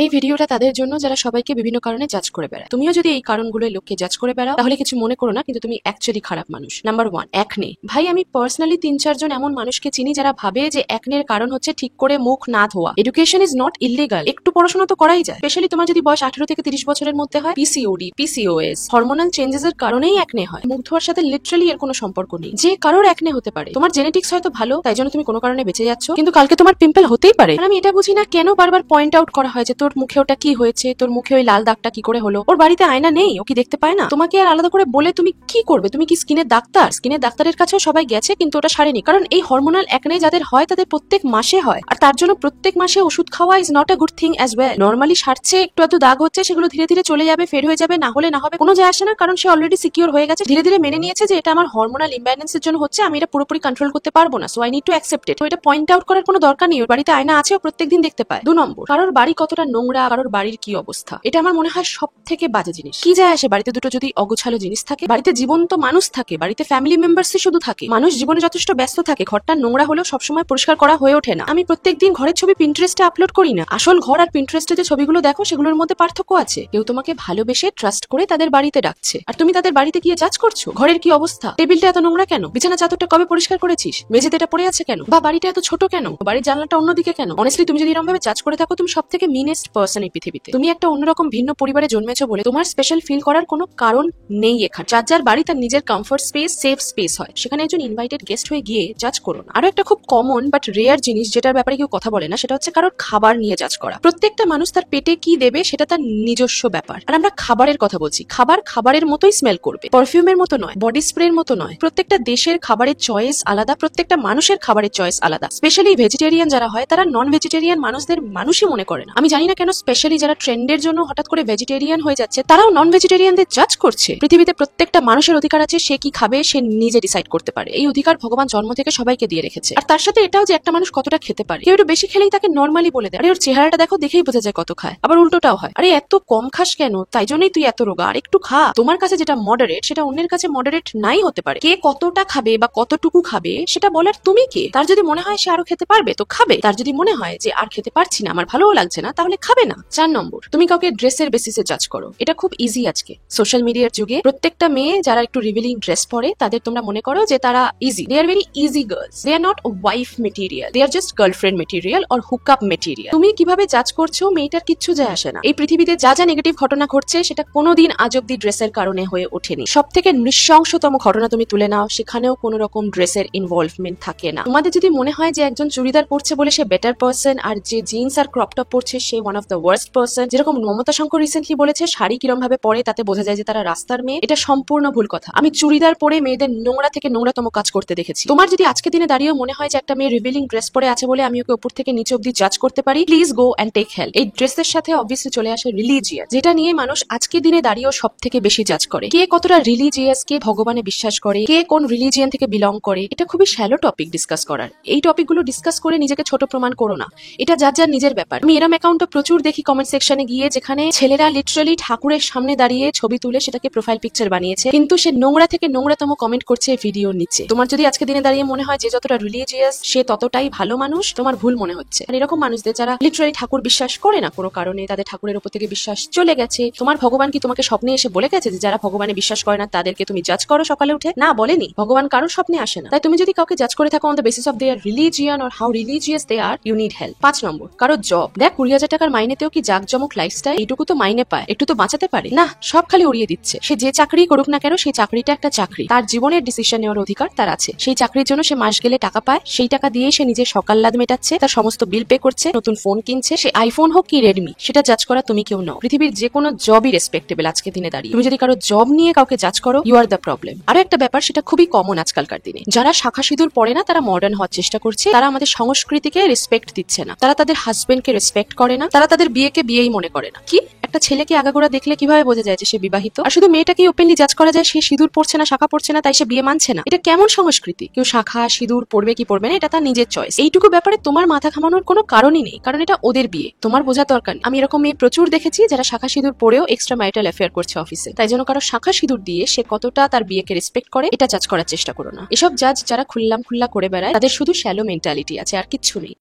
এই ভিডিওটা তাদের জন্য যারা সবাইকে বিভিন্ন কারণে জাজ করে বেড়ায়। তুমিও যদি এই কারণগুলো লোককে জাজ করে বেড়াও তাহলে কিছু মনে করো না, কিন্তু তুমি অ্যাকচুয়ালি খারাপ মানুষ। নাম্বার 1, একনে। ভাই আমি পার্সোনালি 3-4 জন এমন মানুষকে চিনি যারা ভাবে যে একনের কারণ হচ্ছে ঠিক করে মুখ না ধোয়া। এডুকেশন ইজ নট ইলিগাল, একটু পড়াশোনা তো করাই যায়। স্পেশালি তোমার যদি বয়স 18 থেকে 30 বছরের মধ্যে হয়, পিসিওডি, পিসিওএস, হরমোনাল চেঞ্জেস এর কারণেই একনে হয়। মুখ ধোয়ার সাথে লিটারালি এর কোনো সম্পর্ক নেই। যে কারোর একনে হতে পারে, তোমার জেনেটিক্স হয়তো ভালো তাই জন্য তুমি কোনো কারণে বেঁচে যাচ্ছ, কিন্তু কালকে তোমার পিম্পল হতেই পারে। আর আমি এটা বুঝি না কেন বারবার পয়েন্ট আউট করা হয় যে তোর মুখে ওটা কি হয়েছে, তোর মুখে ওই লাল দাগটা কি করে হলো। ওর বাড়িতে আয়না নেই, ও কি দেখতে পায় না? তোমাকে আর আলাদা করে বলে তুমি কি করবে? তুমি কি স্কিনের ডাক্তার? স্কিনের ডাক্তারের কাছেও সবাই গেছে কিন্তু ওটা সারেনি, কারণ এই হরমোনাল একনে যাদের হয় তাদের প্রত্যেক মাসে হয়, আর তার জন্য প্রত্যেক মাসে ওষুধ খাওয়া is not a good thing as well. Normally সারছে, একটু এত দাগ হচ্ছে, সেগুলো ধীরে ধীরে চলে যাবে, ফেড হয়ে যাবে, না হলে না হবে, কোনো যায় আসে না, কারণ সে অলরেডি সিকিউর হয়ে গেছে, ধীরে ধীরে মেনে নিয়েছে যে এটা আমার হরমোনাল ইমব্যালেন্সের জন্য হচ্ছে, আমি এটা পুরোপুরি কন্ট্রোল করতে পারবো না, so I need to accept it. তো এটা পয়েন্ট আউট করার কোনো দরকার নেই, ওর বাড়িতে আয়না আছে, ও প্রত্যেকদিন দেখতে পায়। 2 নম্বর, কারোর বাড়ি কতটা নোংরা, কারোর বাড়ির কি অবস্থা, এটা আমার মনে হয় সব থেকে বাজে জিনিস। কি যায় আসে বাড়িতে দুটো যদি অগোছালো জিনিস থাকে? বাড়িতে জীবন্ত মানুষ থাকে, বাড়িতে ফ্যামিলি মেম্বার্সই শুধু থাকে, মানুষ জীবনে যথেষ্ট ব্যস্ত থাকে, ঘরটা নোংরা হলেও সবসময় পরিষ্কার করা হয়ে ওঠে না। আমি প্রত্যেকদিন ঘরের ছবি পিন্টারেস্টে আপলোড করি না। আসল ঘর আর পিন্টারেস্টে যে ছবিগুলো দেখো সেগুলোর মধ্যে পার্থক্য আছে। কেউ তোমাকে ভালোবেসে ট্রাস্ট করে তাদের বাড়িতে ডাকছে, আর তুমি তাদের বাড়িতে গিয়ে জাজ করছো ঘরের কি অবস্থা, টেবিলটা এত নোংরা কেন, বিছানা চাদরটা কবে পরিষ্কার করেছিস, মেঝেতে এটা পড়ে আছে কেন, বা বাড়িটা এত ছোট কেন, বাড়ির জানলাটা অন্যদিকে কেন। অনেস্টলি তুমি যদি এরকম ভাবে জাজ করে থাকো, তুমি সব থেকে মিনেস্ট পার্সন এই পৃথিবীতে। তুমি একটা অন্যরকম ভিন্ন পরিবারে জন্মেছো বলে তোমার স্পেশাল ফিল করার কোনো কারণ নেই এখানে। যার যার বাড়ি তার নিজের কমফর্ট স্পেস, সেফ স্পেস হয়, সেখানে একজন ইনভাইটেড গেস্ট হয়ে গিয়ে জাজ করো না। আরো একটা খুব কমন বাট রেয়ার জিনিস যেটার ব্যাপারে কেউ কথা বলে না, সেটা হচ্ছে কারোর খাবার নিয়ে জাজ করা। প্রত্যেকটা মানুষ তার পেটে কি দেবে সেটা তার নিজস্ব ব্যাপার, আর আমরা খাবারের কথা বলছি। খাবার খাবারের মতোই স্মেল করবে, পারফিউমের মতো নয়, বডি স্প্রের মতো নয়। প্রত্যেকটা দেশের খাবারের চয়েস আলাদা, প্রত্যেকটা মানুষের খাবারের চয়েস আলাদা। স্পেশালি ভেজিটেরিয়ান যারা হয় তারা নন ভেজিটেরিয়ান মানুষদের মানুষই মনে করে না। আমি জানি না কেন স্পেশালি যারা ট্রেন্ডের জন্য হঠাৎ করে ভেজিটেরিয়ান হয়ে যাচ্ছে তারাও নন ভেজিটেরিয়ানদের জাজ করছে। পৃথিবীতে প্রত্যেকটা মানুষের অধিকার আছে, সে কি খাবে সে নিজে ডিসাইড করতে পারে। এই অধিকার ভগবান জন্ম থেকে সবাইকে দিয়ে রেখেছে। আর তার সাথে এটাও যে একটা মানুষ কতটা খেতে পারে। কেউ একটু বেশি খেলেই তাকে নর্মালি বলে দেয়, আরে ওর চেহারাটা দেখো, দেখেই বোঝা যায় কত খায়। আবার উল্টোটাও হয়, আরে এত কম খাস কেন, তাই জন্যই তুই এত রোগা, আর একটু খা। তোমার কাছে যেটা মডারেট সেটা অন্যের কাছে মডারেট নাই হতে পারে। কে কতটা খাবে বা কতটুকু খাবে সেটা বলার তুমি কে? তার যদি মনে হয় সে আরো খেতে পারবে তো খাবে, তার যদি মনে হয় যে আর খেতে পারছি না, আমার ভালোও লাগছে না, তাহলে খাবে না। 4 নম্বর, তুমি কাউকে ড্রেসের বেসিসে জাজ করো। এটা খুব ইজি আজকে সোশ্যাল মিডিয়ার যুগে। প্রত্যেকটা মেয়ে যারা একটু রিভিলিং ড্রেস পরে তাদের তোমরা মনে করো যে তারা easy, they are very easy girls, they are not wife material, they are just girlfriend material or hookup material. তুমি কিভাবে জাজ করছো মেয়েটার কিচ্ছু যায় আসে না। এই পৃথিবীতে যা যা নেগেটিভ ঘটনা ঘটছে সেটা কোনোদিন আজ অব্দি ড্রেসের কারণে হয়ে ওঠেনি। সব থেকে নৃশংসতম ঘটনা তুমি তুলে নাও, সেখানেও কোনো রকম ড্রেসের ইনভলভমেন্ট থাকে না। তোমাদের যদি মনে হয় যে একজন চুড়িদার পরছে বলে সে বেটার পার্সন, আর যে জিন্স আর ক্রপ টপ পরছে সে one of the worst person, যেরকম মমতা শঙ্কর রিসেন্টলি বলেছে শাড়ি কিরম ভাবে পরে তাতে বোঝা যায় যে তারা রাস্তার মেয়ে, এটা সম্পূর্ণ ভুল কথা। আমি চুড়িদার পরে মেয়েদের নোংরা থেকে নোংরাতম কাজ করতে দেখেছি। তোমার যদি আজকে দিনে দাঁড়িয়েও মনে হয় যে একটা মেয়ে রিভিলিং ড্রেস পরে আছে বলে আমি ওকে উপর থেকে নিচে অব্দি জাজ করতে পারি, please go and take help. এই ড্রেসের সাথে অবভিয়াসলি চলে আসে রিলিজিয়াস, যেটা নিয়ে মানুষ আজকে দিনে দাঁড়িয়েও সব থেকে বেশি জাজ করে। কে কতটা রিলিজিয়াস, কে ভগবানে বিশ্বাস করে, কে কোন রিলিজিয়ান থেকে বিলং করে, এটা খুবই শ্যালো টপিক ডিসকাস করার। এই টপিকগুলো ডিসকাস করে নিজেকে ছোট প্রমাণ করো না, এটা যার যার নিজের ব্যাপার। আমি এরম অ্যাকাউন্টও প্রচুর দেখি কমেন্ট সেকশনে গিয়ে, যেখানে ছেলেরা লিটারালি ঠাকুরের সামনে দাঁড়িয়ে ছবি তুলে সেটাকে প্রোফাইল পিকচার বানিয়েছে, কিন্তু সে নোংরা থেকে নোংরাতম কমেন্ট করছে ভিডিওর নিচে। তোমার যদি আজকে দিনে দাঁড়িয়ে মনে হয় যে যতটা রিলিজিয়াস সে ততটাই ভালো মানুষ, তোমার ভুল মনে হচ্ছে। আর এরকম মানুষদের যারা লিটারালি ঠাকুর বিশ্বাস করে না কোনো কারণে, তাদের ঠাকুরের উপর থেকে বিশ্বাস চলে গেছে। তোমার ভগবান কি তোমাকে স্বপ্নে এসে বলে গেছে যে যারা ভগবানে বিশ্বাস করে না তাদেরকে তুমি জাজ করো সকালে উঠে? না, বলেনি। ভগবান কারোর স্বপ্নে আসে না। তাই তুমি যদি কাউকে জাজ করে থাকো on the basis of their religion or how religious they are, you need help. 5 number, কারো জব। দেখ 20,000 টাকার মাইনেতেও কি জাকজমক লাইফস্টাইল, এইটুকু তো মাইনে পায়, একটু তো বাঁচাতে পারে না? সব খালি উড়িয়ে দিচ্ছে। সে যে চাকরি করুক না কেন, সেই চাকরিটা একটা চাকরি, তার জীবনের ডিসিশন নেওয়ার অধিকার তার আছে। সেই চাকরির জন্য সে মাস গেলে টাকা পায়, সেই টাকা দিয়ে সে নিজের সকাল লাদ মেটাচ্ছে, তার সমস্ত বিল পে করছে, নতুন ফোন কিনছে, সে আইফোন হোক কি রেডমি, সেটা জাজ করা তুমি কেউ নও। পৃথিবীর যে কোনো জবই রেসপেক্টেবল আজকে দিনে দাঁড়িয়ে। তুমি যদি কারো জব নিয়ে কাউকে জাজ করো, ইউ আর দ্য প্রবলেম। আরো একটা ব্যাপার, সেটা খুবই কমন আজকালকার দিনে, যারা শাখা সিঁদুর পরে না তারা মডার্ন হওয়ার চেষ্টা করছে, তারা আমাদের সংস্কৃতিকে রেসপেক্ট দিচ্ছে না, তারা তাদের হাজবেন্ডকে রেসপেক্ট করে না, তারা তাদের বিয়েকে বিয়েই মনে করে না। কি একটা ছেলেকে আগাগোড়া দেখলে কিভাবে বোঝা যায় যে সে বিবাহিত, আর শুধু মেয়েটাকে ওপেনলি জাজ করা যায় সে সিঁদুর পড়ছে না, শাখা পড়ছে না, তাই সে বিয়ে মানছে না। এটা কেমন সংস্কৃতি? কেউ শাখা সিঁদুর পড়বে কি পড়বে না এটা তার নিজের চয়েস। এইটুকু ব্যাপারে তোমার মাথা ঘামানোর কোনো কারণই নেই, কারণ এটা ওদের বিয়ে, তোমার বোঝা দরকার নেই। আমি এরকম মেয়ে প্রচুর দেখেছি যারা শাখা সিঁদুর পরেও এক্সট্রা ম্যারিটাল অ্যাফেয়ার করছে অফিসে, তাই জন্য কারো শাখা সিঁদুর দিয়ে সে কতটা তার বিয়েকে রেসপেক্ট করে এটা জাজ করার চেষ্টা করো না। এসব জাজ যারা খুল্লা করে বেড়ায় তাদের শুধু শ্যালো মেন্টালিটি আছে, আর কিচ্ছু নেই।